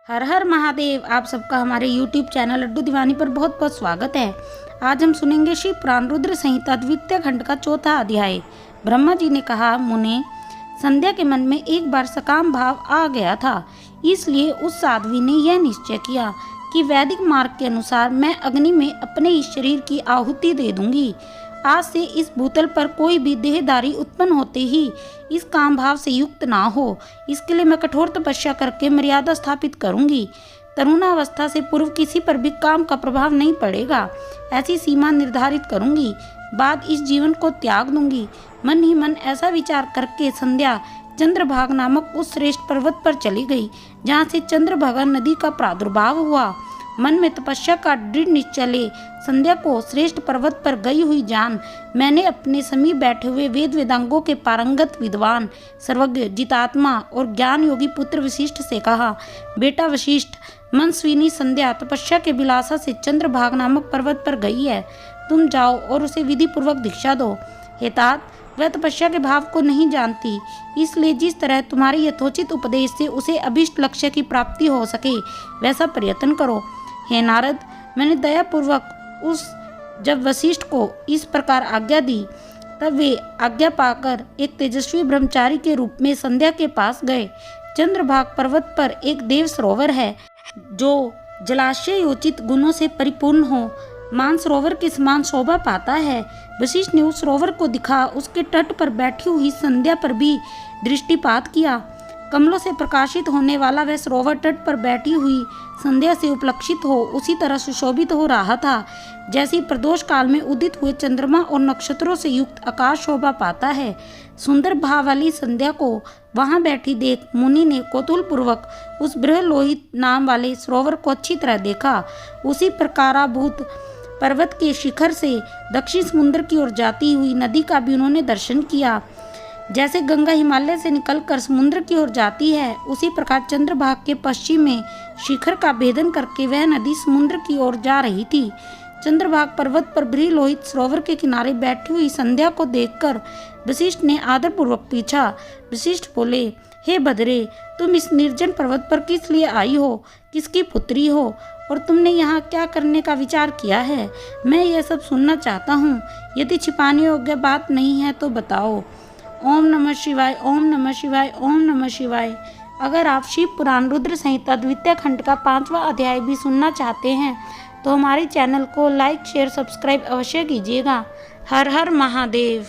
हर हर महादेव। आप सबका हमारे YouTube चैनल लड्डू दीवानी पर बहुत बहुत स्वागत है। आज हम सुनेंगे शिव पुराण रुद्र संहिता द्वितीय खंड का चौथा अध्याय। ब्रह्मा जी ने कहा, मुने, संध्या के मन में एक बार सकाम भाव आ गया था, इसलिए उस साध्वी ने यह निश्चय किया कि वैदिक मार्ग के अनुसार मैं अग्नि में अपने इस शरीर की आहुति दे दूंगी। आज से इस भूतल पर कोई भी देहधारी उत्पन्न होते ही इस काम भाव से युक्त ना हो, इसके लिए मैं कठोर तपस्या करके मर्यादा स्थापित करूंगी। तरुणावस्था से पूर्व किसी पर भी काम का प्रभाव नहीं पड़ेगा, ऐसी सीमा निर्धारित करूंगी। बाद इस जीवन को त्याग दूंगी। मन ही मन ऐसा विचार करके संध्या चंद्रभागा नामक उस श्रेष्ठ पर्वत पर चली गई, जहाँ से चंद्रभागा नदी का प्रादुर्भाव हुआ। मन में तपस्या का दृढ़ निश्चय ले संध्या को श्रेष्ठ पर्वत पर गई हुई जान मैंने अपने समीप बैठे हुए वेद वेदांगों के पारंगत विद्वान, सर्वज्ञ, जितात्मा और ज्ञान योगी पुत्र वशिष्ठ से कहा, बेटा वशिष्ठ, मनस्विनी संध्या तपस्या के विलासा से चंद्रभागा नामक पर्वत पर गई है। तुम जाओ और उसे विधि पूर्वक दीक्षा दो। हे तात, वह तपस्या के भाव को नहीं जानती, इसलिए जिस तरह तुम्हारे यथोचित उपदेश से उसे अभिष्ट लक्ष्य की प्राप्ति हो सके वैसा प्रयत्न करो। हे नारद, मैंने दयापूर्वक जब वशिष्ठ को इस प्रकार आज्ञा दी, तब वे आज्ञा पाकर एक तेजस्वी ब्रह्मचारी के रूप में संध्या के पास गए। चंद्रभागा पर्वत पर एक देव सरोवर है, जो जलाशय योचित गुणों से परिपूर्ण हो, मानसरोवर के समान शोभा पाता है। वशिष्ठ ने उस सरोवर को दिखा, उसके तट पर बैठी हुई संध्या पर भी दृष्टिपात किया। कमलों से प्रकाशित होने वाला वह सरोवर तट पर बैठी हुई संध्या से उपलक्षित हो उसी तरह सुशोभित हो रहा था, जैसी प्रदोष काल में उदित हुए चंद्रमा और नक्षत्रों से युक्त आकाश शोभा पाता है। सुंदर भाव वाली संध्या को वहां बैठी देख मुनि ने कौतूहल पूर्वक उस बृहलोहित नाम वाले सरोवर को अच्छी तरह देखा। उसी प्रकाराभूत पर्वत के शिखर से दक्षिण समुद्र की ओर जाती हुई नदी का भी उन्होंने दर्शन किया। जैसे गंगा हिमालय से निकलकर समुद्र की ओर जाती है, उसी प्रकार चंद्रभागा के पश्चिम में शिखर का भेदन करके वह नदी समुद्र की ओर जा रही थी। चंद्रभागा पर्वत पर बृहलोहित सरोवर के किनारे बैठी हुई संध्या को देखकर वशिष्ठ ने आदरपूर्वक पूछा। वशिष्ठ बोले, हे बदरे, तुम इस निर्जन पर्वत पर किस लिए आई हो? किसकी पुत्री हो और तुमने यहाँ क्या करने का विचार किया है? मैं यह सब सुनना चाहता हूँ। यदि छिपाने योग्य बात नहीं है तो बताओ। ओम नमः शिवाय, ओम नमः शिवाय, ओम नमः शिवाय। अगर आप शिव पुराण रुद्र संहिता द्वितीय खंड का 5वां अध्याय भी सुनना चाहते हैं तो हमारे चैनल को लाइक, शेयर, सब्सक्राइब अवश्य कीजिएगा। हर हर महादेव।